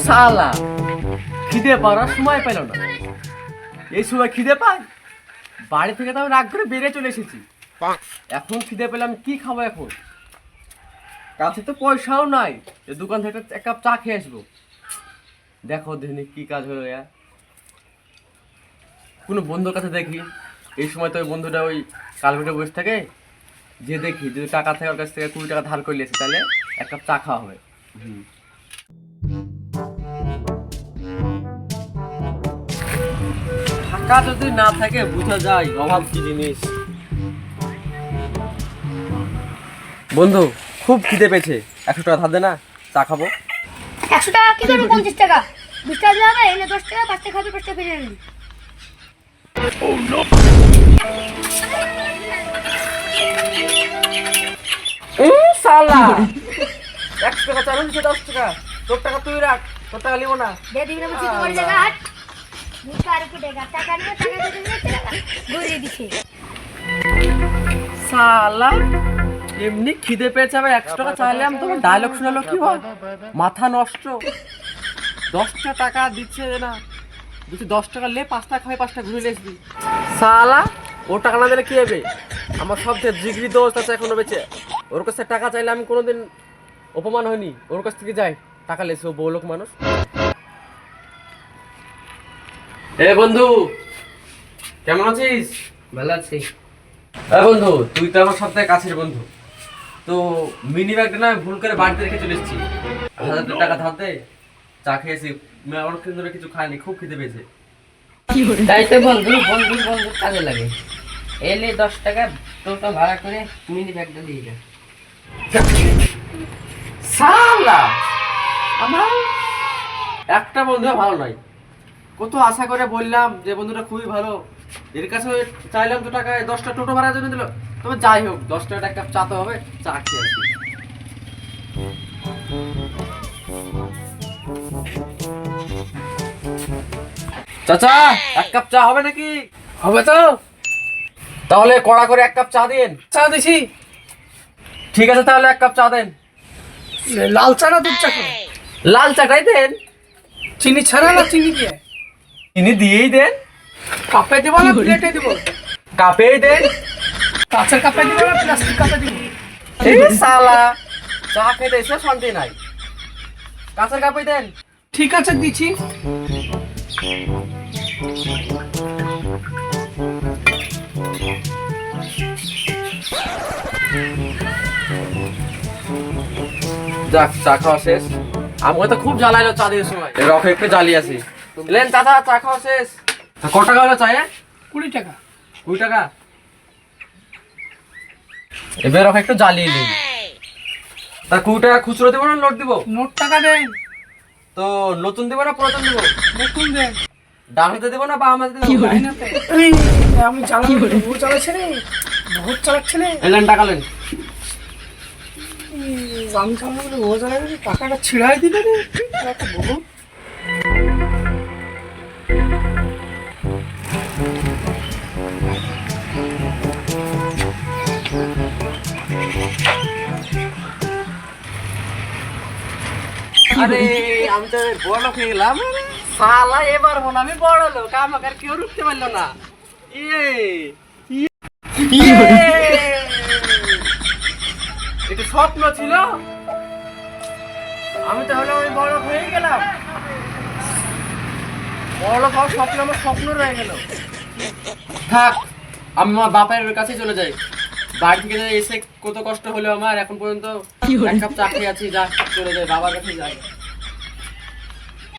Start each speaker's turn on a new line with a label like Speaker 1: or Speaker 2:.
Speaker 1: শালা খিদে পাওয়ার সময় পেল না, এই সময় খিদে পাই? বাড়ি থেকে তো আমি রাগ করে বেরিয়ে চলে এসেছি, এখন খিদে পেলাম কি খাবো? এখন কাছে তো পয়সাও নাই, দোকান থেকে এক কাপ চা খেয়ে আসবো। দেখো দিনে কি কাজ হলো, কোনো বন্ধুর কাছে দেখি, এই সময় তো ওই বন্ধুটা ওই কালভেটে বসে থাকে, যে দেখি যদি টাকা থাকে ওর কাছ থেকে 20 টাকা ধার করে নিয়েছে, তাহলে এক কাপ চা খাওয়া হবে। টাকা যদি না থাকে বোঝা যায় অভাব কি জিনিস। বন্ধু খুব খিদে পেয়েছে, 100 টাকা ধার দে না, চা খাবো।
Speaker 2: 100 টাকা কি করবো? 50 টাকা 20 টাকা দিলে হবে? এনে 10 টাকা 5 টাকা খাবি, 5 টাকা ফিরে নিবি।
Speaker 1: শালা 100 টাকা চালু দিচ্ছে, 10 টাকা তোর টাকা তুই রাখ, তোর টাকা নিবো না।
Speaker 2: দে দিবি না বলছি, তোমার জায়গা হাট মুখার উপরে টাকা নিয়ে টাকা দিয়ে দিবি, টাকা ঘুরিয়ে দিছে।
Speaker 1: শালা এমনি খিদে পেয়েছে, আবার 100 টাকা চাইলাম, তোমার ডায়লগ শোনালো কি বল, মাথা নষ্ট। 10টা টাকা দিচ্ছে না, বলছি 10 টাকা লে, 5 টাকা খাবে, 5 টাকা ঘুরে আসবি। শালা ও টাকা না দিলে কি হবে? আমার সব জিগরি দোস্ত আছে এখনো বেঁচে, ওর কাছে টাকা চাইলে আমি কোনোদিন অপমান হয়নি, ওর কাছ থেকে যাই টাকা লেছে, ও বড় লোক মানুষ। এ বন্ধু কেমন আছিস?
Speaker 3: ভালো আছি।
Speaker 1: বন্ধু তুই তো আমার সবথেকে কাছের বন্ধু, তো মিনি ব্যাগটা না ভুল করে বাড়িতে রেখে চলে এসেছি, 1000 টাকা ধার দে, চা খেয়েছি, অনেকদিন ধরে কিছু খাইনি, খুব খিদে পেয়েছে।
Speaker 3: তাই তো বন্ধু বন্ধু বন্ধু কাজে লাগে। এলে 10 টাকা টোটো ভাড়া করে মিনি ব্যাগটা দিয়ে যা।
Speaker 1: শালা আমার একটা বন্ধু ভালো নয়, কত আশা করে বললাম যে বন্ধুটা খুবই ভালো, এর কাছে চাইলাম তো টাকা 10টা টোটো ভাড়ার জন্য দিল। তবে যাই হোক 10 টাকা এক কাপ চা তো হবে, চা খেয়ে আসি। চাচা এক কাপ চা হবে নাকি?
Speaker 4: হবে তো,
Speaker 1: তাহলে কড়া করে এক কাপ চা দিন।
Speaker 4: চা দিছি।
Speaker 1: ঠিক আছে তাহলে এক কাপ চা দেন।
Speaker 4: লাল চা না দুধ চা খাবে?
Speaker 1: লাল চাটাই দেন।
Speaker 4: চিনি ছাড়া না চিনি দিয়ে?
Speaker 1: চিনি দিয়েই দেন।
Speaker 4: কাপে দিব না প্লেটে দিব?
Speaker 1: কাপেই দেন।
Speaker 4: কাঁচের কাপে দিব না প্লাস্টিক কাপে দিব?
Speaker 1: এই শালা চা খেতে এসে শান্তি নাই, কাঁচের কাপেই দেন।
Speaker 4: ঠিক আছে দিছি।
Speaker 1: যাক চা খাওয়া শেষ, আমাকে তো খুব জ্বালাইলো চা দিয়ে সময়, রক একটু জ্বালিয়ে আসি। এলেন চাচা চা খাওয়া শেষ। কত টাকা হলো চায়ে?
Speaker 4: 20 টাকা।
Speaker 1: 20 টাকা। এবার রক একটু জ্বালিয়ে দিন। তা 20 টাকা খুচরো দেবো না নোট দিব?
Speaker 4: নোট টাকা দেন।
Speaker 1: তো নতুন দেবো না পুরাতন দেবো?
Speaker 4: নতুন দেন।
Speaker 1: ডান হাতে দেবো না বা আমার হাতে দেবো?
Speaker 4: এই আমি চালাবো, বহু চালাচ্ছে রে, বহুত চালাচ্ছে রে।
Speaker 1: এলেন টাকা লেন।
Speaker 4: আমি চালাবো বলে বহু চালাবে, টাকাটা ছিড়াই দিবে রে একটা বহু।
Speaker 1: আরে আমি তো বড় লোক হয়ে গেলাম, শালা এবার মনে আমি বড় লোক, আমাকে আর কেউ রুখতে পারলো না। এটা স্বপ্ন ছিল, আমি তাহলে আমি বড় লোক হয়ে গেলাম। বড় লোক হওয়ার স্বপ্ন আমার স্বপ্ন রয়ে গেল। থাক আমি আমার বাপের কাছে চলে যাই, বাড়ি থেকে এসে কত কষ্ট হলো আমার, এখন পর্যন্ত এক কাপ চা খেয়ে আছি, যা চলে যাই বাবার কাছে যাই।